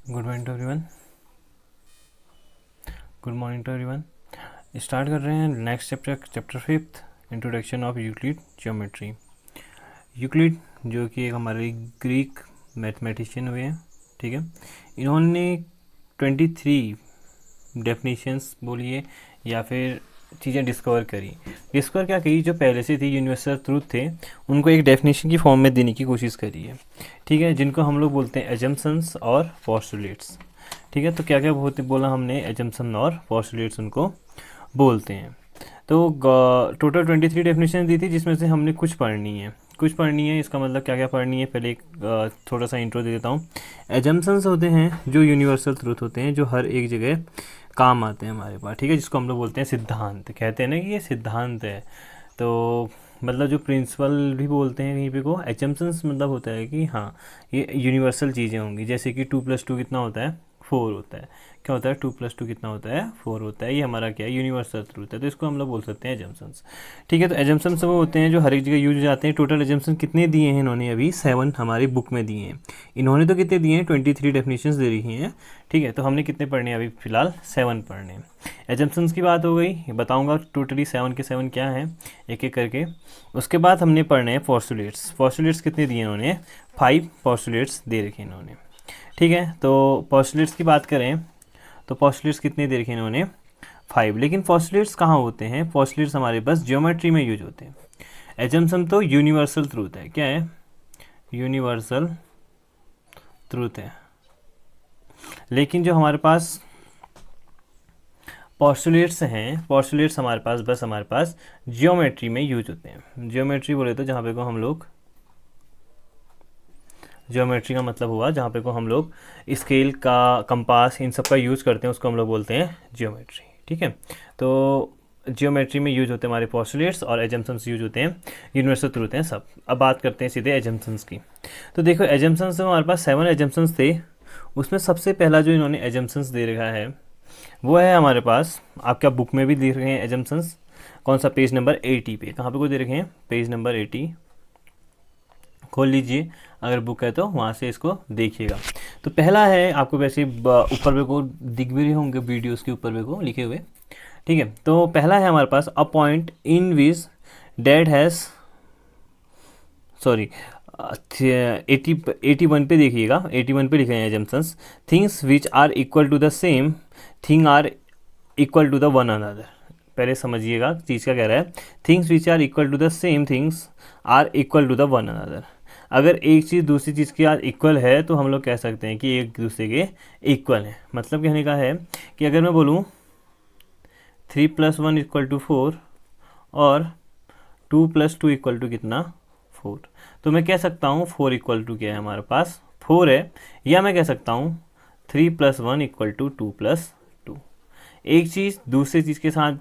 Good morning to everyone. Good morning to everyone. Start कर रहे हैं next chapter 5th, introduction of Euclid geometry. Euclid जो कि एक हमारे ग्रीक मैथमेटिशियन हुए हैं, ठीक है। इन्होंने 23 डेफिनेशंस बोलिए या फिर चीज़ें डिस्कवर क्या करी, जो पहले से थी यूनिवर्सल ट्रूथ थे, उनको एक डेफिनेशन की फॉर्म में देने की कोशिश करी है, ठीक है, जिनको हम लोग बोलते हैं एजम्पशंस और पोस्टुलेट्स, ठीक है। तो क्या क्या बोला हमने, एजम्पशन और पोस्टुलेट्स उनको बोलते हैं। तो टोटल 23 डेफिनेशन दी थी, जिसमें से हमने कुछ पढ़नी है। इसका मतलब क्या क्या पढ़नी है, पहले एक थोड़ा सा इंट्रो दे देता हूँ। एजम्पशंस होते हैं जो यूनिवर्सल ट्रूथ होते हैं, जो हर एक जगह काम आते हैं हमारे पास, ठीक है, जिसको हम लोग बोलते हैं सिद्धांत। कहते हैं ना कि ये सिद्धांत है, तो मतलब जो प्रिंसिपल भी बोलते हैं कहीं पे को। एजम्पशंस मतलब होता है कि हाँ ये यूनिवर्सल चीज़ें होंगी, जैसे कि 2+2 कितना होता है, 4 होता है। क्या होता है, 2+2 कितना होता है, 4 होता है। ये हमारा क्या है, यूनिवर्सल ट्रूथ है, तो इसको हम लोग बोल सकते हैं एजम्पशंस, ठीक है। तो एजम्पशंस वो होते हैं जो हर एक जगह यूज हो जाते हैं। टोटल एजम्पशन कितने दिए हैं इन्होंने, अभी 7 हमारी बुक में दिए हैं। इन्होंने तो कितने दिए हैं, 23 डेफिनेशंस दे रही हैं, ठीक है। तो हमने कितने पढ़ने हैं, अभी फिलहाल 7 पढ़ने हैं। एजम्पशंस की बात हो गई, बताऊंगा टोटली 7 के 7 क्या हैं एक एक करके। उसके बाद हमने पढ़ने हैं पोस्टुलेट्स कितने दिए इन्होंने, 5 पोस्टुलेट्स दे रखे इन्होंने, ठीक है। तो पोस्टुलेट्स की बात करें तो पोस्टुलेट्स कितने दे रखे इन्होंने, 5। लेकिन पोस्टुलेट्स कहाँ होते हैं, पोस्टुलेट्स हमारे पास ज्योमेट्री में यूज होते हैं। एजम्पशन तो यूनिवर्सल ट्रूथ है, क्या है, यूनिवर्सल ट्रूथ है। लेकिन जो हमारे पास पोस्टुलेट्स हैं, पोस्टुलेट्स हमारे पास ज्योमेट्री में यूज होते हैं। ज्योमेट्री बोले तो जहाँ पे को हम लोग, ज्योमेट्री का मतलब हुआ जहाँ पे को हम लोग स्केल का, कंपास, इन सब का यूज़ करते हैं, उसको हम लोग बोलते हैं ज्योमेट्री, ठीक है। तो ज्योमेट्री में यूज होते हैं हमारे पोस्टुलेट्स, और एजम्पशंस यूज होते हैं, यूनिवर्सल ट्रूथ हैं सब। अब बात करते हैं सीधे एजम्पशंस की। तो देखो एजम्पशंस में हमारे पास 7 एजम्पशंस थे। उसमें सबसे पहला जो इन्होंने एजम्पशंस दे रखा है वो है हमारे पास, आपका बुक में भी दे रखे हैं एजम्पशंस। कौन सा, पेज नंबर 80 पे, कहाँ पे को दे रखे हैं, पेज नंबर 80 खोल लीजिए, अगर बुक है तो वहाँ से इसको देखिएगा। तो पहला है, आपको वैसे ऊपर पे को दिख भी रहे होंगे वीडियोस के ऊपर पे को लिखे हुए, ठीक है। तो पहला है हमारे पास, a point in which dead has, sorry 81 पे देखिएगा, 81 पे लिखे हैं assumptions. Things which are equal to the same thing are equal to the one another. पहले समझिएगा चीज़ क्या कह रहा है, things which are equal to the same things are equal to the one another. अगर एक चीज़ दूसरी चीज़ के साथ इक्वल है तो हम लोग कह सकते हैं कि एक दूसरे के इक्वल है। मतलब कहने का है कि अगर मैं बोलूँ 3+1 = 4 और 2+2 = कितना, 4, तो मैं कह सकता हूँ 4 = क्या है, हमारे पास 4 है। या मैं कह सकता हूँ 3+1 = 2+2। एक चीज़ दूसरी चीज़ के साथ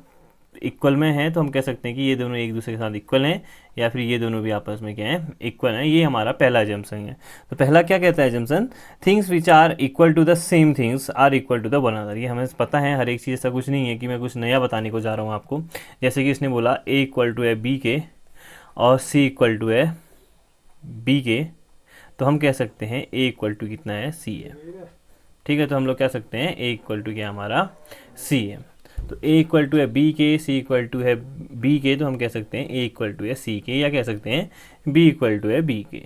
इक्वल में है तो हम कह सकते हैं कि ये दोनों एक दूसरे के साथ इक्वल हैं, या फिर ये दोनों भी आपस में क्या है, इक्वल हैं। ये हमारा पहला एजम्पशन है। तो पहला क्या कहता है assumption, things which are equal to the same things are equal to the one another. ये हमें पता है, हर एक चीज़ ऐसा कुछ नहीं है कि मैं कुछ नया बताने को जा रहा हूँ आपको। जैसे कि इसने बोला A = है B के और C = है B के, तो हम कह सकते हैं A = कितना है, C है, ठीक है। तो हम लोग कह सकते हैं A = क्या हमारा, C है। तो A = है B के, C = है B के, तो हम कह सकते हैं A = है C के, या कह सकते हैं B = है B के,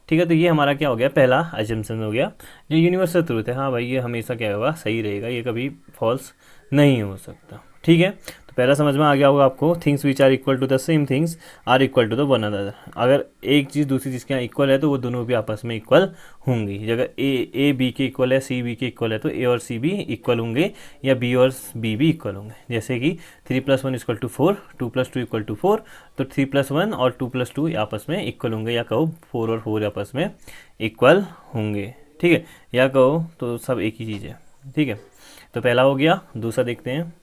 ठीक है। तो ये हमारा क्या हो गया, पहला एजम्पशन हो गया, जो यूनिवर्सल ट्रूथ है। हाँ भाई, ये हमेशा क्या होगा, सही रहेगा, ये कभी फॉल्स नहीं हो सकता, ठीक है। तो पहला समझ में आ गया होगा आपको, things which are equal to the same things are equal to the one another. अगर एक चीज़ दूसरी चीज़ के यहाँ इक्वल है तो वो दोनों भी आपस में इक्वल होंगी। अगर ए बी के इक्वल है, सी बी के इक्वल है, तो ए और सी भी इक्वल होंगे, या बी और बी भी इक्वल होंगे। जैसे कि 3+1 = 4, 2+2 = 4, तो 3+1 और 2+2 आपस में इक्वल होंगे, या कहो 4 और 4 आपस में इक्वल होंगे, ठीक है, या कहो तो सब एक ही चीज़ है, ठीक है। तो पहला हो गया। दूसरा देखते हैं,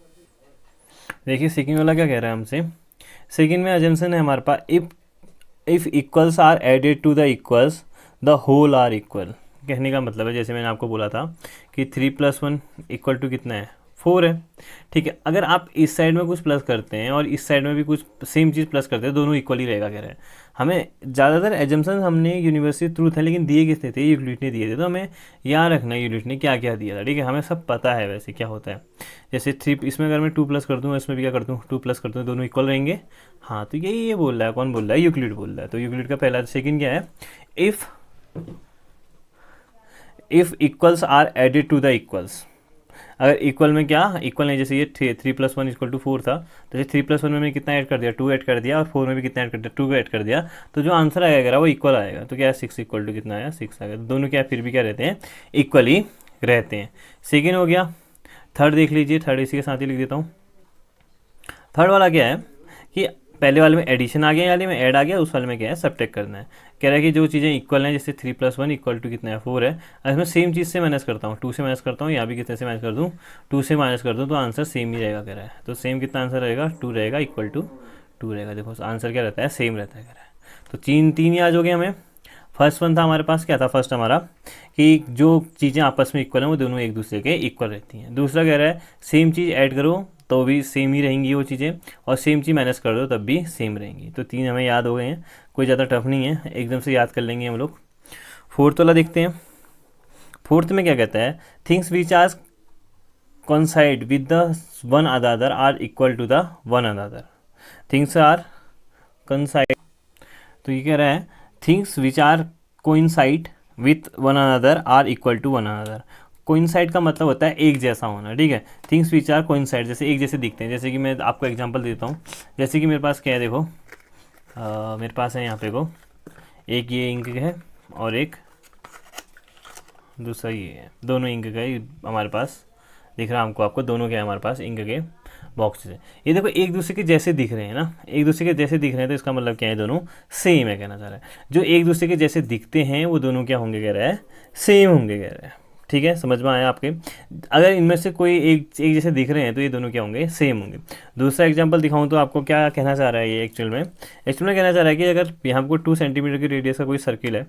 देखिए सेकंड वाला क्या कह रहा है हमसे। सेकंड में अजम्पशन है हमारे पास, if equals are added to the equals the whole are equal. कहने का मतलब है, जैसे मैंने आपको बोला था कि 3+1 = कितना है, 4 है, ठीक है। अगर आप इस साइड में कुछ प्लस करते हैं और इस साइड में भी कुछ सेम चीज़ प्लस करते हैं, दोनों इक्वल ही रहेगा, कह रहे हैं। हमें ज़्यादातर एजम्पशन हमने यूनिवर्सिटी ट्रूथ है, लेकिन दिए किसने थे, यूक्लिड ने दिए थे। तो हमें याद रखना है यूक्लिड ने क्या क्या दिया था, ठीक है, हमें सब पता है वैसे क्या होता है। जैसे 3 इसमें अगर मैं 2 प्लस कर दूँ, इसमें भी क्या कर दूँ 2 प्लस कर दूँ, दोनों इक्वल रहेंगे। हाँ, तो यही ये बोल रहा है, कौन बोल रहा है, यूक्लिड बोल रहा है। तो यूक्लिड का पहला सेकंड क्या है, if equals are added to the equals. अगर इक्वल में क्या, इक्वल नहीं, जैसे ये 3 + 1 = 4 था, तो ये 3 + 1 में मैंने कितना ऐड कर दिया, 2 ऐड कर दिया, और 4 में भी कितना ऐड कर दिया, 2 ऐड कर दिया, तो जो आंसर आएगा वो इक्वल आएगा। तो क्या है, 6 = कितना आया, 6 आएगा। तो दोनों क्या फिर भी क्या रहते हैं, इक्वली रहते हैं। सेकेंड हो गया। थर्ड देख लीजिए, थर्ड इसी के साथ ही लिख देता हूँ। थर्ड वाला क्या है कि पहले वाले में एडिशन आ गया, वाले में ऐड आ गया, उस वाले में क्या है, सब्ट्रैक्ट करना है। कह रहा है कि जो चीज़ें इक्वल हैं, जैसे 3 + 1 = कितना है, 4 है, इसमें सेम चीज़ से माइनस करता हूँ, 2 से माइनस करता हूँ, यहाँ भी कितने से माइनस कर दूँ, 2 से माइनस कर दूँ, तो आंसर सेम ही रहेगा। कह रहा है तो सेम कितना आंसर रहेगा, 2 रहेगा, = 2 रहेगा। देखो आंसर क्या रहता है, सेम रहता है। कह रहा है तो तीन याद हो गए हमें। फर्स्ट वन था हमारे पास, क्या था फर्स्ट हमारा, कि जो चीज़ें आपस में इक्वल हैं वो दोनों एक दूसरे के इक्वल रहती हैं। दूसरा कह रहा है सेम चीज़ ऐड करो तो भी सेम ही रहेंगी वो चीज़ें, और सेम चीज़ माइनस कर दो तब भी सेम रहेंगी। तो 3 हमें याद हो गए हैं, कोई ज़्यादा टफ नहीं है, एकदम से याद कर लेंगे हम लोग। फोर्थ वाला देखते हैं। फोर्थ में क्या कहता है, things which are coincide with the one another are equal to the one another. Things are coincide, तो ये कह रहा है things which are coincide with one another are equal to one another. Coincide का मतलब होता है एक जैसा होना, ठीक है। थिंग्स विच आर कोइंसाइड, जैसे एक जैसे दिखते हैं। जैसे कि मैं आपको एग्जांपल देता हूँ, जैसे कि मेरे पास क्या है, देखो मेरे पास है यहाँ पे को एक ये इंक है और एक दूसरा ये है, दोनों इंक का ही हमारे पास दिख रहा है हमको, आपको दोनों क्या है हमारे पास इंक के बॉक्सेस है। ये देखो एक दूसरे के जैसे दिख रहे हैं ना, एक दूसरे के जैसे दिख रहे हैं, तो इसका मतलब क्या है, दोनों सेम है, कहना चाह रहा है। जो एक दूसरे के जैसे दिखते हैं वो दोनों क्या होंगे, कह रहा है सेम होंगे, कह रहा है। ठीक है, समझ में आया आपके। अगर इनमें से कोई एक जैसे दिख रहे हैं तो ये दोनों क्या होंगे, सेम होंगे। दूसरा एग्जांपल दिखाऊं तो आपको क्या कहना चाह रहा है ये, एक्चुअल में कहना चाह रहा है कि अगर यहाँ को 2 सेंटीमीटर की रेडियस का कोई सर्किल है,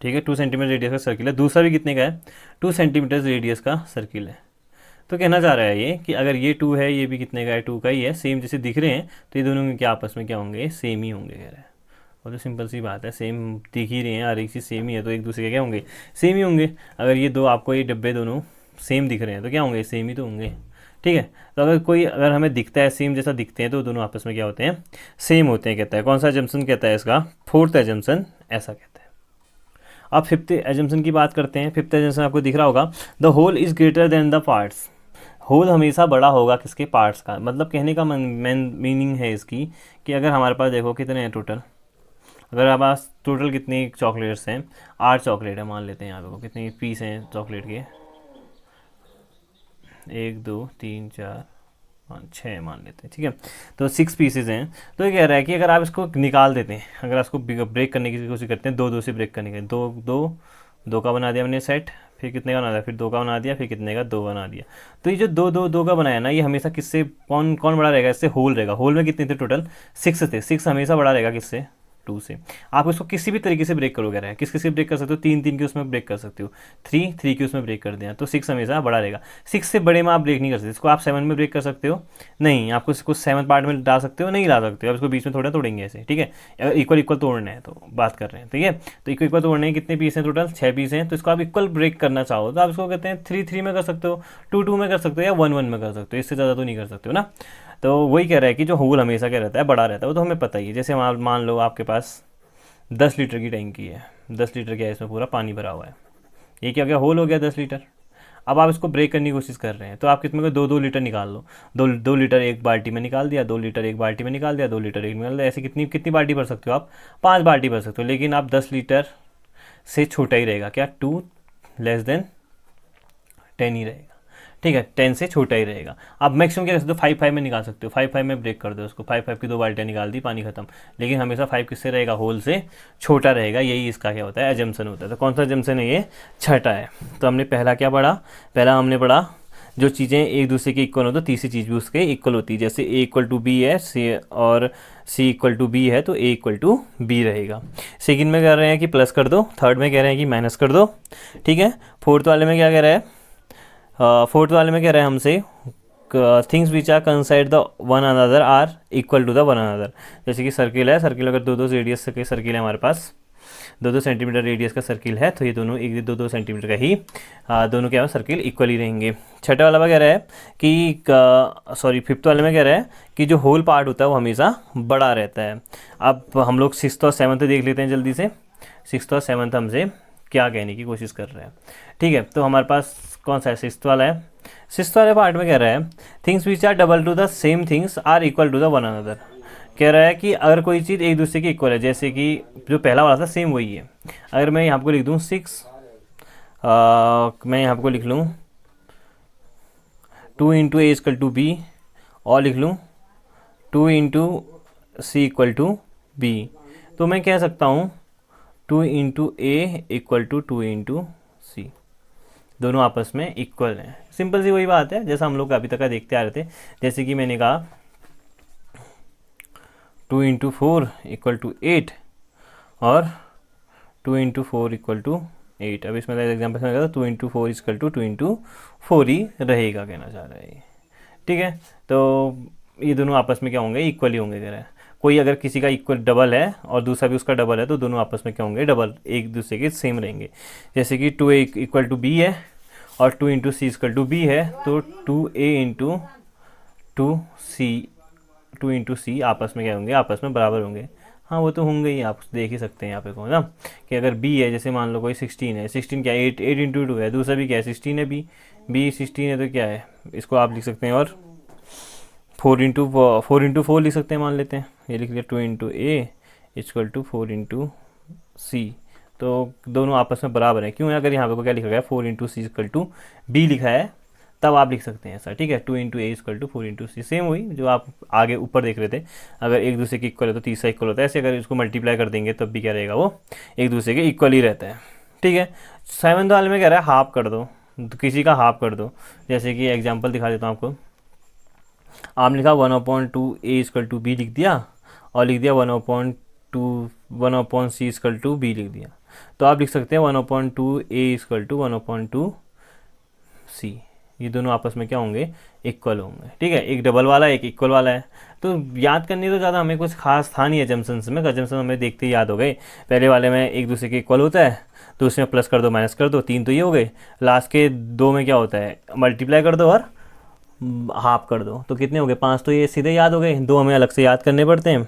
ठीक है, 2 सेंटीमीटर रेडियस का सर्किल है, दूसरा भी कितने का है, 2 सेंटीमीटर रेडियस का सर्किल है, तो कहना चाह रहा है ये कि अगर ये 2 है, ये भी कितने का है, 2 का ही है, सेम जैसे दिख रहे हैं, तो ये दोनों क्या आपस में क्या होंगे, सेम ही होंगे, कह रहा है। और तो सिंपल सी बात है, सेम दिख ही रहे हैं, हर एक चीज़ सेम ही है, तो एक दूसरे के क्या होंगे, सेम ही होंगे। अगर ये दो आपको ये डब्बे दोनों सेम दिख रहे हैं तो क्या होंगे, सेम ही तो होंगे, ठीक है। तो अगर हमें दिखता है सेम जैसा दिखते हैं तो दोनों आपस में क्या होते हैं, सेम होते हैं, कहता है। कौन सा एजम्पशन कहता है इसका, फोर्थ एजम्पशन ऐसा कहता है। अब फिफ्थ एजम्पशन की बात करते हैं। फिफ्थ एजम्पशन आपको दिख रहा होगा, the whole is greater than the parts. Whole हमेशा बड़ा होगा किसके, पार्ट्स का। मतलब कहने का मेन मीनिंग है इसकी कि अगर हमारे पास देखो कितने हैं टोटल, अगर हमारे पास टोटल कितनी चॉकलेट्स हैं, 8 चॉकलेट है मान लेते हैं, यहाँ पे कितने पीस हैं चॉकलेट के, 1 2 3 4 5 6 मान लेते हैं, ठीक है। तो 6 पीसेज हैं। तो ये कह रहा है कि अगर आप इसको निकाल देते हैं, अगर इसको ब्रेक करने की कोशिश करते हैं, 2 2 से ब्रेक करने के, 2 2 2 का बना दिया हमने सेट, फिर कितने का बना दिया, फिर 2 का बना दिया, फिर कितने का, 2 बना दिया। तो ये जो 2 2 2 का बनाया ना, ये हमेशा किससे कौन बड़ा रहेगा, इससे होल रहेगा। होल में कितने थे टोटल, 6 थे, 6 हमेशा बड़ा रहेगा किससे, 2 से। आप इसको किसी भी तरीके से ब्रेक करो, कह रहा है किस ब्रेक कर सकते हो, 3 3 के उसमें ब्रेक कर सकते हो, 3 3 के उसमें ब्रेक कर दिया, तो 6 हमेशा बड़ा रहेगा। 6 से बड़े में आप ब्रेक नहीं कर सकते। इसको आप 7 में ब्रेक कर सकते हो, नहीं आपको इसको 7 पार्ट में डाल सकते हो, नहीं ला सकते हो, आप इसको बीच में थोड़ा तोड़ेंगे ऐसे, ठीक है। अगर इक्वल तोड़ना है तो बात कर रहे हैं, ठीक है। तो इक्वल तोड़ने हैं, कितने पीस हैं टोटल, 6 पीस हैं। तो इसको आप इक्वल ब्रेक करना चाहो तो आप इसको कहते हैं 3 3 में कर सकते हो, 2 2 में कर सकते हो, या 1 1 में कर सकते हो, इससे ज़्यादा तो नहीं कर सकते हो ना। तो वही कह रहा है कि जो होल हमेशा क्या रहता है, बड़ा रहता है, वो तो हमें पता ही है। जैसे मान लो आपके पास 10 लीटर की टैंकी है, 10 लीटर क्या है, इसमें पूरा पानी भरा हुआ है, ये क्या गया, होल हो गया 10 लीटर। अब आप इसको ब्रेक करने की कोशिश कर रहे हैं, तो आप कितने को 2 2 लीटर निकाल लो, 2 लीटर एक बाल्टी में निकाल दिया, 2 लीटर एक बाल्टी में निकाल दिया, 2 लीटर एक निकाल दिया, ऐसे कितनी बाल्टी भर सकते हो आप, 5 बाल्टी भर सकते हो। लेकिन आप 10 लीटर से छोटा ही रहेगा, क्या 2 <10 ही रहेगा, ठीक है, 10 से छोटा ही रहेगा। आप मैक्सिमम क्या कर सकते हो, 5 5 में निकाल सकते हो, 5 5 में ब्रेक कर दो उसको, 5 5 की 2 बाल्टियाँ निकाल दी, पानी खत्म। लेकिन हमेशा 5 किससे रहेगा, होल से छोटा रहेगा, यही इसका क्या होता है, एजम्पशन होता है। तो कौन सा एजम्पशन है, ये छठा है। तो हमने पहला क्या पढ़ा, पहला हमने पढ़ा जो चीज़ें एक दूसरे के इक्वल हो तो तीसरी चीज़ भी उसके इक्वल होती है। जैसे A = B है, और C = B है, तो A = B रहेगा। सेकंड में कह रहे हैं कि प्लस कर दो, थर्ड में कह रहे हैं कि माइनस कर दो, ठीक है। फोर्थ वाले में क्या कह रहा है, फोर्थ वाले में कह रहा है हमसे things which are coincide the one another are equal to the one another. जैसे कि सर्किल है, सर्किल अगर दो रेडियस के सर्किल है हमारे पास, 2 सेंटीमीटर रेडियस का सर्किल है, तो ये दोनों एक 2 सेंटीमीटर का ही दोनों क्या है सर्किल इक्वल ही रहेंगे। छठा वाला कह रहा है कि फिफ्थ वाले में कह रहा है कि जो होल पार्ट होता है वो हमेशा बड़ा रहता है। अब हम लोग 6th और 7th देख लेते हैं जल्दी से। 6th और 7th हमसे क्या कहने की कोशिश कर रहे हैं। ठीक है, तो हमारे पास कौन सा है, 6th वाला है। 6th वाले पार्ट में कह रहा है things which are double to the same things are equal to the one another. कह रहा है कि अगर कोई चीज़ एक दूसरे के इक्वल है, जैसे कि जो पहला वाला था सेम वही है। अगर मैं यहाँ को लिख दूँ 6, मैं यहाँ को लिख लूँ 2 into A equal to B, और लिख लूँ 2 into C equal to B, तो मैं कह सकता हूँ 2 into A equal to 2 into C, दोनों आपस में इक्वल हैं। सिंपल सी वही बात है जैसा हम लोग अभी तक का देखते आ रहे थे। जैसे कि मैंने कहा 2 इंटू 4 इक्वल टू 8 और 2 इंटू 4 इक्वल टू 8। अब इसमें एग्जाम्पल में कहा 2 इंटू 4 इक्वल टू 2 इंटू 4 ही रहेगा, कहना चाह रहा है। ठीक है, तो ये दोनों आपस में क्या होंगे, इक्वल ही होंगे। कह रहा है कोई अगर किसी का इक्वल डबल है और दूसरा भी उसका डबल है, तो दोनों आपस में क्या होंगे, डबल, एक दूसरे के सेम रहेंगे। जैसे कि 2a इक्वल टू बी है और 2 into C equal to B है, तो 2a इंटू 2 इंटू सी आपस में क्या होंगे, आपस में बराबर होंगे। हाँ वो तो होंगे ही, आप देख ही सकते हैं यहाँ पे को ना, कि अगर b है, जैसे मान लो कोई 16 है, 16 क्या है 8 इंटू 2 है, दूसरा भी क्या है 16 है, b 16 है, तो क्या है, इसको आप लिख सकते हैं और 4 इंटू 4 लिख सकते हैं, मान लेते हैं ये लिख लिया 2 into A equal to 4 into C, तो दोनों आपस में बराबर है। क्यों है, अगर यहाँ पे को क्या लिखा गया 4 into C equal to B लिखा है, तब आप लिख सकते हैं ऐसा। ठीक है, 2 into A equal to 4 into C, same वही जो आप आगे ऊपर देख रहे थे। अगर एक दूसरे के इक्वल है तो तीसरा इक्वल होता है, ऐसे अगर इसको मल्टीप्लाई कर देंगे तब भी क्या रहेगा, वो एक दूसरे के इक्वल ही रहता है। ठीक है, 7th वाले में कह रहा है हाफ कर दो, तो किसी का हाफ कर दो। जैसे कि एग्जाम्पल दिखा देता हूँ आपको। आपने लिखा 1/2 ए इक्वल टू बी लिख दिया, और लिख दिया 1/2 सी इक्वल टू बी लिख दिया, तो आप लिख सकते हैं 1/2 ए इक्वल टू 1/2 सी। ये दोनों आपस में क्या होंगे, इक्वल होंगे। ठीक है, एक डबल वाला एक इक्वल वाला है, तो याद करनी तो ज़्यादा हमें कुछ खास था नहीं एजम्पशंस में। एजम्पशन हमें देखते ही याद हो गए। पहले वाले में एक दूसरे के इक्वल होता है, तो उसमें प्लस कर दो माइनस कर दो, 3 तो ये हो गए। लास्ट के 2 में क्या होता है, मल्टीप्लाई कर दो और हाफ कर दो, तो कितने हो गए 5, तो ये सीधे याद हो गए। 2 हमें अलग से याद करने पड़ते हैं।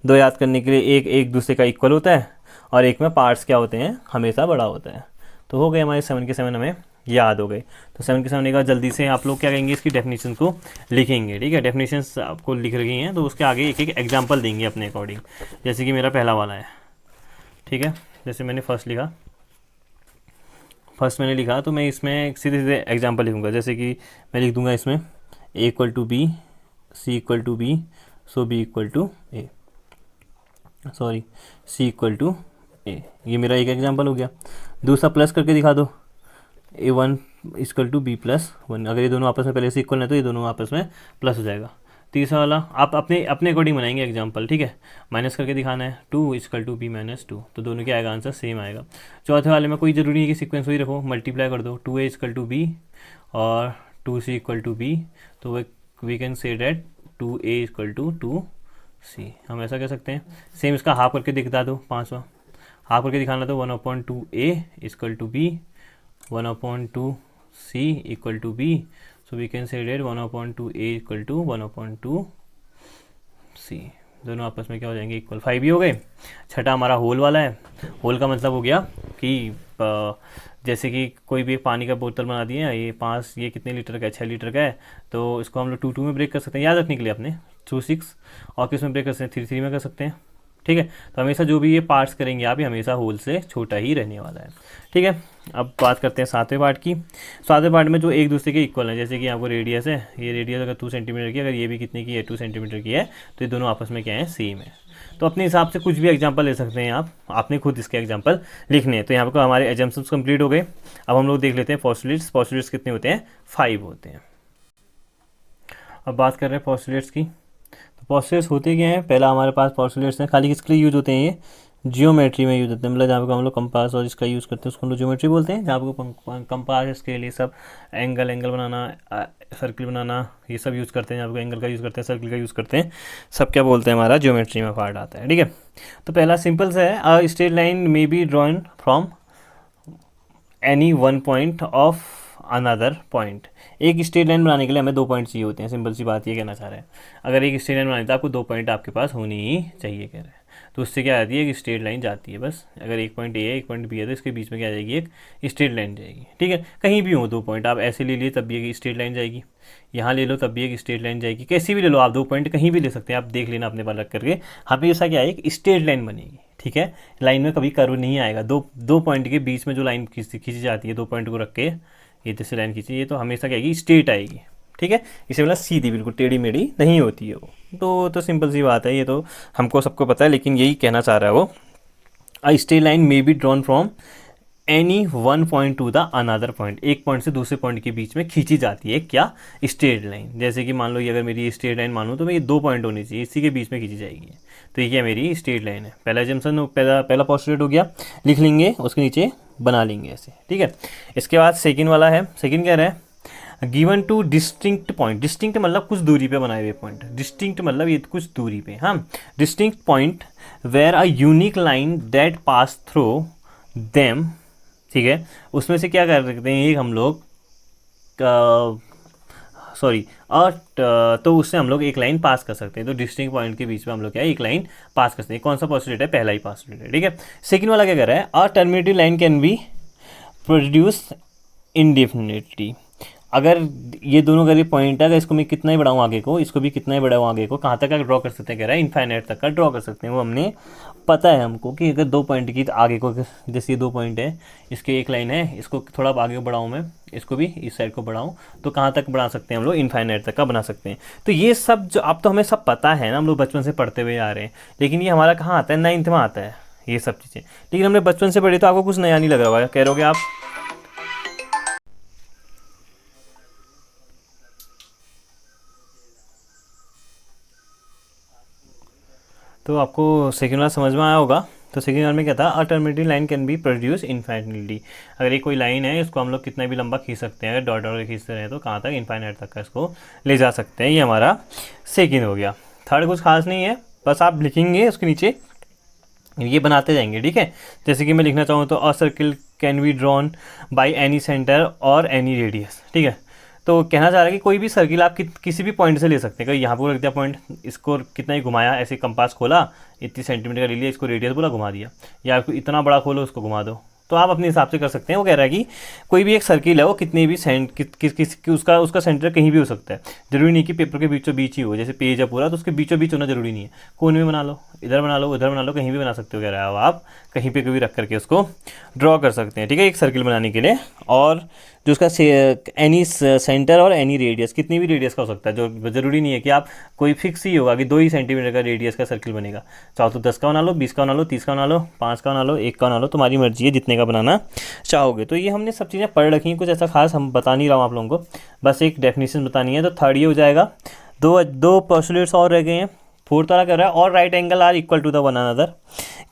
2 याद करने के लिए एक दूसरे का इक्वल होता है, और एक में पार्ट्स क्या होते हैं, हमेशा बड़ा होता है। तो हो गए हमारे 7 के 7 हमें याद हो गए। तो 7 के 7 का जल्दी से आप लोग क्या करेंगे, इसकी डेफिनेशन को लिखेंगे। ठीक है, डेफिनेशंस आपको लिख रही हैं, तो उसके आगे एक एक एग्जाम्पल देंगे अपने अकॉर्डिंग। जैसे कि मेरा पहला वाला है, ठीक है, जैसे मैंने फर्स्ट मैंने लिखा, तो मैं इसमें सीधे सीधे एग्जाम्पल लिखूँगा। जैसे कि मैं लिख दूँगा इसमें A equal to B, C equal to B, so B equal to A, C equal to A. ये मेरा एक एग्जाम्पल हो गया। दूसरा प्लस करके दिखा दो, A1 equal to B plus 1। अगर ये दोनों आपस में पहले से इक्वल है तो ये दोनों आपस में प्लस हो जाएगा। तीसरा वाला आप अपने अकॉर्डिंग बनाएंगे एग्जाम्पल। ठीक है, माइनस करके दिखाना है, 2 इक्वल टू बी माइनस 2, तो दोनों क्या आएगा, आंसर सेम आएगा। चौथे वाले में कोई ज़रूरी है कि सीक्वेंस वही रखो, मल्टीप्लाई कर दो, 2a इक्वल टू बी और 2c इक्वल टू बी, तो we can say that 2a equal to 2c, हम ऐसा कह सकते हैं। सेम इसका हाफ करके दिखा दो, 5वां हाफ करके दिखाना, तो 1/2a equal to B, 1/2 c equal to b, so we can say that 1/2a equal to 1/2 c, दोनों आपस में क्या हो जाएंगे, इक्वल। 5 ही हो गए। छठा हमारा होल वाला है। होल का मतलब हो गया कि जैसे कि कोई भी पानी का बोतल बना दिए, ये कितने लीटर का है, 6 लीटर का है, तो इसको हम लोग 2 में ब्रेक कर सकते हैं, याद रखने के लिए अपने 2 6, और किस में ब्रेक कर सकते हैं, 3 में कर सकते हैं। ठीक है, तो हमेशा जो भी ये पार्ट्स करेंगे आप, ये हमेशा होल से छोटा ही रहने वाला है। ठीक है, अब बात करते हैं 7वें पार्ट की। 7वें पार्ट में जो एक दूसरे के इक्वल है, जैसे कि आपको रेडियस है, ये रेडियस अगर 2 सेंटीमीटर की, अगर ये भी कितने की है, 2 सेंटीमीटर की है, तो ये दोनों आपस में क्या है, सेम है। तो अपने हिसाब से कुछ भी एग्जाम्पल ले सकते हैं आप, आपने खुद इसके एग्जाम्पल लिखने हैं। तो यहाँ पर हमारे एजम्पशंस कंप्लीट हो गए। अब हम लोग देख लेते हैं पोस्टुलेट्स। पोस्टुलेट्स कितने होते हैं, 5 होते हैं। अब बात कर रहे हैं पोस्टुलेट्स की। तो पोस्टुलेट्स होते क्या हैं, पहला हमारे पास पोस्टुलेट्स हैं, खाली किसके लिए यूज होते हैं, ये जियोमेट्री में यूज होते हैं, मतलब जहाँ पे हम लोग कंपास और इसका यूज़ करते हैं उसको हम लोग जियोमेट्री बोलते हैं। जहाँ पे कंपास, स्केल, ये सब एंगल बनाना, सर्किल बनाना, ये सब यूज़ करते हैं। जहाँ पे एंगल का यूज़ करते हैं, सर्किल का यूज़ करते हैं, सब क्या बोलते हैं, हमारा जियोमेट्री में पार्ट आता है। ठीक है, तो पहला सिंपल सा है, a straight line may be drawn from any one point of another point. एक स्ट्रेट लाइन बनाने के लिए हमें 2 पॉइंट चाहिए होते हैं, सिंपल सी बात ये कहना चाह रहे हैं। अगर एक स्ट्रेट लाइन बनानी तो आपको 2 पॉइंट आपके पास होनी ही चाहिए, कह रहे हैं। तो उससे क्या आती है, एक स्ट्रेट लाइन जाती है बस। अगर एक पॉइंट ए है, एक पॉइंट बी है, तो इसके बीच में क्या जाएगी, एक स्ट्रेट लाइन जाएगी। ठीक है, कहीं भी हो 2 पॉइंट, आप ऐसे ले लिए तब भी एक स्ट्रेट लाइन जाएगी, यहाँ ले लो तब भी एक स्ट्रेट लाइन जाएगी, कैसी भी ले लो आप, 2 पॉइंट कहीं भी ले सकते हैं, आप देख लेना अपने पास रख करके। हमेशा क्या है, एक स्ट्रेट लाइन बनेगी। ठीक है, लाइन में कभी कर्व नहीं आएगा। दो पॉइंट के बीच में जो लाइन खींची जाती है, 2 पॉइंट को रख के ये जैसे लाइन खींची, ये तो हमेशा क्या आएगी, स्ट्रेट आएगी। ठीक है, इसे मतलब सीधी, बिल्कुल टेढ़ी मेढ़ी नहीं होती है वो। तो सिंपल सी बात है, ये तो हमको सबको पता है, लेकिन यही कहना चाह रहा है वो। A straight line may be drawn from any one point two the another point. एक पॉइंट से दूसरे पॉइंट के बीच में खींची जाती है क्या, स्ट्रेट लाइन। जैसे कि मान लो ये अगर मेरी स्ट्रेट लाइन मानूँ तो मैं ये 2 पॉइंट होनी चाहिए, इसी के बीच में खींची जाएगी। तो ये क्या मेरी स्ट्रेट लाइन है। पहला एजम्पशन, पहला पोस्टुलेट हो गया, लिख लेंगे, उसके नीचे बना लेंगे ऐसे। ठीक है, इसके बाद सेकंड वाला है। सेकंड कह रहा है, given two distinct point. Distinct मतलब कुछ दूरी पे बनाए हुए पॉइंट, डिस्टिंक्ट मतलब ये कुछ दूरी पे। हाँ, distinct point where a unique line that pass through them. ठीक है, उसमें से क्या कर सकते हैं, एक हम लोग सॉरी तो उससे हम लोग एक लाइन पास कर सकते हैं। तो डिस्टिंक्ट पॉइंट के बीच में हम लोग क्या है, एक लाइन पास कर सकते हैं। कौन सा पोस्टुलेट है, पहला ही पोस्टुलेट है। ठीक है, सेकंड वाला क्या कर रहा है, a terminative line can be produce indefinitely. अगर ये दोनों अगर ये पॉइंट है, अगर इसको मैं कितना ही बढ़ाऊँ आगे को, इसको भी कितना ही बढ़ाऊँ आगे को, कहाँ तक का ड्रॉ कर सकते हैं, कह रहा है इनफाइनाइट तक का ड्रॉ कर सकते हैं। वो हमने पता है हमको कि अगर 2 पॉइंट की आगे को, जैसे ये 2 पॉइंट है, इसके एक लाइन है, इसको थोड़ा आगे को बढ़ाऊँ मैं, इसको भी इस साइड को बढ़ाऊँ, तो कहाँ तक बढ़ा सकते हैं हम लोग, इनफाइनाइट तक का बना सकते हैं। तो ये सब जो अब तो हमें सब पता है ना, हम लोग बचपन से पढ़ते हुए आ रहे हैं, लेकिन ये हमारा कहाँ आता है, 9th में आता है ये सब चीज़ें। लेकिन हमने बचपन से पढ़ी, तो आपको कुछ नया नहीं लग रहा है, कह रहे हो आप। तो आपको सेकेंड वाला समझ में आया होगा। तो सेकेंड वाला में क्या था, alternative line can be produce infinitely. अगर ये कोई लाइन है, इसको हम लोग कितना भी लंबा खींच सकते हैं, अगर डॉट डॉट खींचते रहे तो कहाँ तक, इनफाइनाइट तक का इसको ले जा सकते हैं। ये हमारा सेकेंड हो गया। थर्ड कुछ खास नहीं है, बस आप लिखेंगे उसके नीचे, ये बनाते जाएंगे। ठीक है, जैसे कि मैं लिखना चाहूँ तो अ circle can be drawn by any centre और एनी रेडियस। ठीक है, तो कहना चाह रहा है कि कोई भी सर्किल आप किसी भी पॉइंट से ले सकते हैं। कहीं यहाँ पर रख दिया पॉइंट, इसको कितना ही घुमाया, ऐसे कंपास खोला, इतनी सेंटीमीटर का ले लिया, इसको रेडियस बोला, घुमा दिया, या आपको इतना बड़ा खोलो, उसको घुमा दो, तो आप अपने हिसाब से कर सकते हैं। वो कह रहा है कि कोई भी एक सर्किल है, वो कितने भी उसका सेंटर कहीं भी हो सकता है। जरूरी नहीं कि पेपर के बीचों बीच ही हो, जैसे पेज है पूरा तो उसके बीचों बीच होना जरूरी नहीं है। कोने में बना लो, इधर बना लो, उधर बना लो, कहीं भी बना सकते हो, कह रहा है आप कहीं पे भी रख करके उसको ड्रॉ कर सकते हैं। ठीक है, एक सर्किल बनाने के लिए। और जो उसका एनी सेंटर और एनी रेडियस, कितनी भी रेडियस का हो सकता है, जो ज़रूरी नहीं है कि आप कोई फिक्स ही होगा कि 2 ही सेंटीमीटर का रेडियस का सर्किल बनेगा। चाहो तो 10 का बना लो, 20 का बना लो, 30 का बना लो, 5 का बना लो, 1 का बना लो, तुम्हारी मर्जी है जितने का बनाना चाहोगे। तो ये हमने सब चीज़ें पढ़ रखी हैं, कुछ ऐसा खास हम बता नहीं रहा हूँ आप लोगों को, बस एक डेफिनेशन बतानी है। तो थर्ड ये हो जाएगा। दो पोस्टुलेट्स और रह गए हैं। फोर्थ वाला कह रहा है, और right angle are equal to the one another.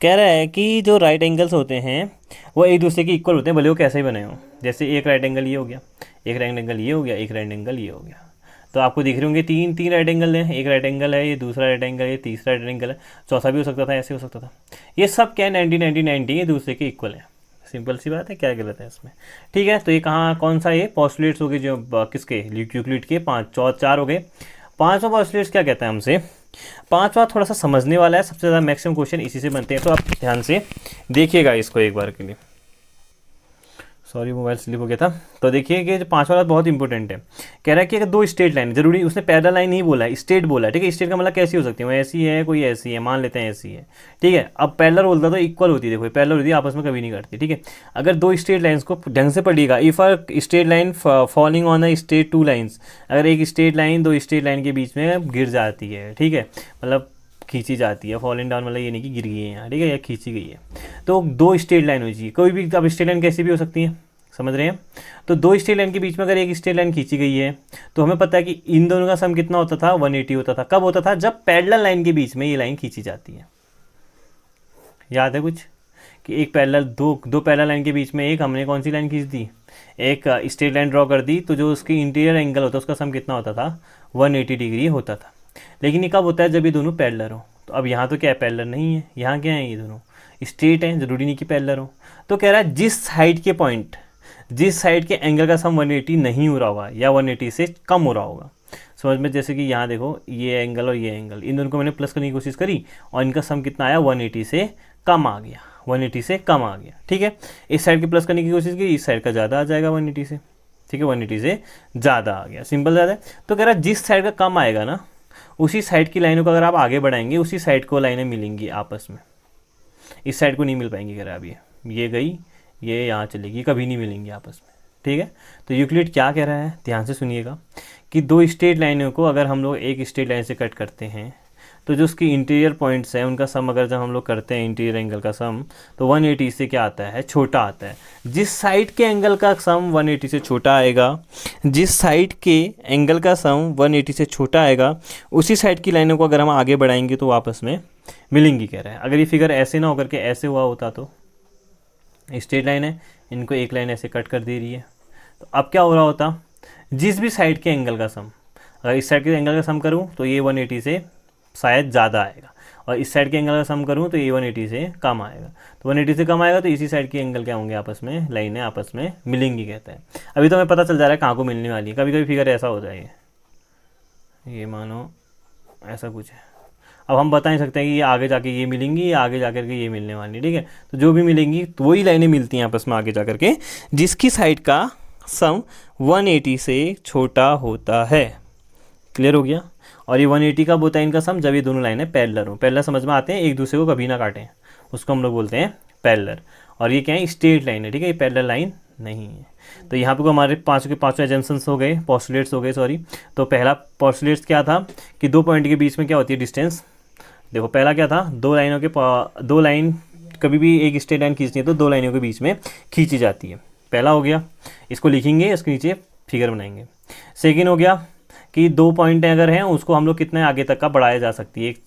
कह रहा है कि जो राइट एंगल्स होते हैं वो एक दूसरे के इक्वल होते हैं, भले वो कैसे ही बने हो। जैसे एक राइट एंगल ये हो गया, एक राइट एंगल ये हो गया, एक राइट एंगल ये हो गया। तो आपको दिख रहे होंगे तीन राइट एंगल हैं, एक राइट एंगल है, ये दूसरा राइट एंगल है, तीसरा राइट एंगल है, चौथा भी हो सकता था, ऐसे हो सकता था। ये सब क्या है, 90-90-90 एक दूसरे के इक्वल है। सिंपल सी बात है, क्या गलत है इसमें। ठीक है, तो ये कहाँ कौन सा, ये पोस्टुलेट्स हो गए जो किसके, यूक्लिड के 4 हो गए। 5वां पोस्टुलेट्स क्या कहता है हमसे, 5वां थोड़ा सा समझने वाला है, सबसे ज़्यादा मैक्सिमम क्वेश्चन इसी से बनते हैं, तो आप ध्यान से देखिएगा इसको एक बार के लिए। सॉरी, मोबाइल स्लिप हो गया था। तो देखिए कि जो 5वां वाला बहुत इंपॉर्टेंट है। कह रहा है कि अगर 2 स्ट्रेट लाइन, जरूरी उसने पैरेलल लाइन नहीं बोला है, स्ट्रेट बोला है। ठीक है, स्ट्रेट का मतलब कैसी हो सकती है, वो ऐसी है, कोई ऐसी है, मान लेते हैं ऐसी है। ठीक है, अब पैरेलल बोलता तो इक्वल होती है, देखो पैरेलल होती है, आपस में कभी नहीं करती। ठीक है, अगर 2 स्ट्रेट लाइन्स को ढंग से पढ़िएगा, if a straight line falling on a straight 2 lines, अगर एक स्ट्रेट लाइन 2 स्ट्रेट लाइन के बीच में गिर जाती है, ठीक है, मतलब खींची जाती है, फॉलिंग डाउन मतलब ये नहीं कि गिर गई है यहाँ, ठीक है, या खींची गई है, तो 2 स्ट्रेट लाइन होनी चाहिए। कोई भी, अब स्ट्रेट लाइन कैसी भी हो सकती है, समझ रहे हैं। तो 2 स्ट्रेट लाइन के बीच में अगर एक स्ट्रेट लाइन खींची गई है, तो हमें पता है कि इन दोनों का सम कितना होता था, 180 होता था। कब होता था, जब पैरेलल लाइन के बीच में ये लाइन खींची जाती है। याद है कुछ कि एक पैरेलल दो पैरेलल लाइन के बीच में एक हमने कौन सी लाइन खींच दी, एक स्ट्रेट लाइन ड्रॉ कर दी, तो जो उसकी इंटीरियर एंगल होता है उसका सम कितना होता था, 180 डिग्री होता था। लेकिन ये कब होता है, जब ये दोनों पैरेलल हो। तो अब यहाँ तो क्या है, पैरेलल नहीं है, यहाँ क्या है, ये दोनों स्ट्रेट हैं, जरूरी नहीं कि पैरेलल हो। तो कह रहा है जिस साइड के पॉइंट, जिस साइड के एंगल का सम 180 नहीं हो रहा होगा या 180 से कम हो रहा होगा, समझ में, जैसे कि यहाँ देखो ये एंगल और ये एंगल, इन दोनों को मैंने प्लस करने की कोशिश करी और इनका सम कितना आया, 180 से कम आ गया, 180 से कम आ गया। ठीक है, इस साइड की प्लस करने की कोशिश की, इस साइड का ज़्यादा आ जाएगा 180 से। ठीक है, 180 से ज़्यादा आ गया, सिंपल ज़्यादा है। तो कह रहा है जिस साइड का कम आएगा ना, उसी साइड की लाइनों को अगर आप आगे बढ़ाएंगे, उसी साइड को लाइनें मिलेंगी आपस में, इस साइड को नहीं मिल पाएंगी। कह रहा है अब ये गई, ये यहाँ चलेगी, कभी नहीं मिलेंगी आपस में। ठीक है, तो यूक्लिड क्या कह रहा है, ध्यान से सुनिएगा कि दो स्ट्रेट लाइनों को अगर हम लोग एक स्ट्रेट लाइन से कट करते हैं, तो जो उसकी इंटीरियर पॉइंट्स हैं उनका सम अगर जब हम लोग करते हैं इंटीरियर एंगल का सम, तो 180 से क्या आता है, छोटा आता है। जिस साइड के एंगल का सम 180 से छोटा आएगा, जिस साइड के एंगल का सम 180 से छोटा आएगा, उसी साइड की लाइनों को अगर हम आगे बढ़ाएंगे तो आपस में मिलेंगी। कह रहा है अगर ये फिगर ऐसे ना होकर के ऐसे हुआ होता, तो स्ट्रेट लाइन है, इनको एक लाइन ऐसे कट कर दे रही है, तो अब क्या हो रहा होता, जिस भी साइड के एंगल का सम, अगर इस साइड के एंगल का सम करूँ तो ये 180 से शायद ज़्यादा आएगा, और इस साइड के एंगल का सम करूँ तो ये 180 से कम आएगा। तो 180 से कम आएगा तो इसी साइड के एंगल क्या होंगे, आपस में लाइनें आपस में मिलेंगी, कहते हैं। अभी तो हमें पता चल जा रहा है कहाँ को मिलने वाली है। कभी कभी फिगर ऐसा हो जाए, ये मानो ऐसा कुछ है, अब हम बता नहीं सकते हैं कि ये आगे जाके ये मिलेंगी या आगे जाकर के ये मिलने वाली। ठीक है, तो जो भी मिलेंगी तो वही लाइनें मिलती हैं आपस में आगे जाकर के, जिसकी साइड का सम 180 से छोटा होता है। क्लियर हो गया। और ये 180 कब होता है इनका सम, जब ये दोनों लाइनें पैरेलल हो। पैरेलल समझ में आते हैं, एक दूसरे को कभी ना काटें, उसको हम लोग बोलते हैं पैरेलल। और ये क्या है, स्ट्रेट लाइन है। ठीक है, ये पैरेलल लाइन नहीं है। तो यहाँ पे हमारे पाँचों के पाँचों एजम्पशंस हो गए, पोस्टुलेट्स हो गए, सॉरी। तो पहला पोस्टुलेट्स क्या था कि दो पॉइंट के बीच में क्या होती है, डिस्टेंस। देखो पहला क्या था, दो लाइन कभी भी एक स्ट्रेट लाइन खींचनी है तो दो लाइनों के बीच में खींची जाती है। पहला हो गया, इसको लिखेंगे, इसके नीचे फिगर बनाएंगे। सेकेंड हो गया कि दो पॉइंट अगर हैं उसको हम लोग कितने आगे तक का बढ़ाया जा सकती है, एक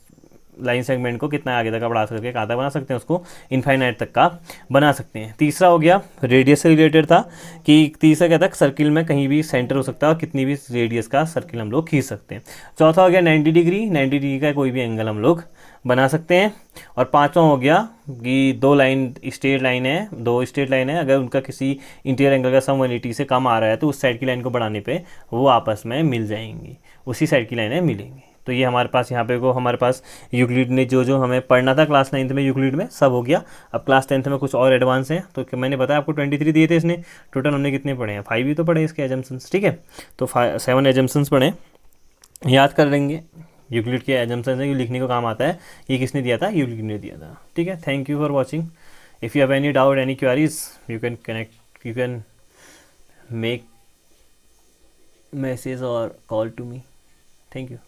लाइन सेगमेंट को कितना आगे तक का बढ़ा सकते हैं, कहाँ तक बना सकते हैं, उसको इनफाइनाइट तक का बना सकते हैं। तीसरा हो गया रेडियस से रिलेटेड था कि तीसरा क्या था, सर्किल में कहीं भी सेंटर हो सकता है और कितनी भी रेडियस का सर्किल हम लोग खींच सकते हैं। चौथा हो गया 90 डिग्री, 90 डिग्री का कोई भी एंगल हम लोग बना सकते हैं। और पांचवा हो गया कि दो लाइन स्ट्रेट लाइन है, दो स्ट्रेट लाइन है, अगर उनका किसी इंटीरियर एंगल का सम 180 से कम आ रहा है तो उस साइड की लाइन को बढ़ाने पे वो आपस में मिल जाएंगी, उसी साइड की लाइनें मिलेंगी। तो ये हमारे पास यहाँ पे को हमारे पास यूक्लिड ने जो हमें पढ़ना था क्लास 9th में यूक्लिड में सब हो गया। अब क्लास 10th में कुछ और एडवांस हैं। तो मैंने बताया आपको 23 दिए थे इसने, टोटल हमने कितने पढ़े हैं, 5 ही तो पढ़े इसके एजम्पशंस। ठीक है, तो 7 एजम्पशंस पढ़े, याद कर लेंगे। यूक्लिड के एजम्पशंस है, लिखने को काम आता है। ये किसने दिया था, यूक्लिड ने दिया था। ठीक है, thank you for watching. If you have any doubt, any queries, you can connect, you can make message और call to me. Thank you.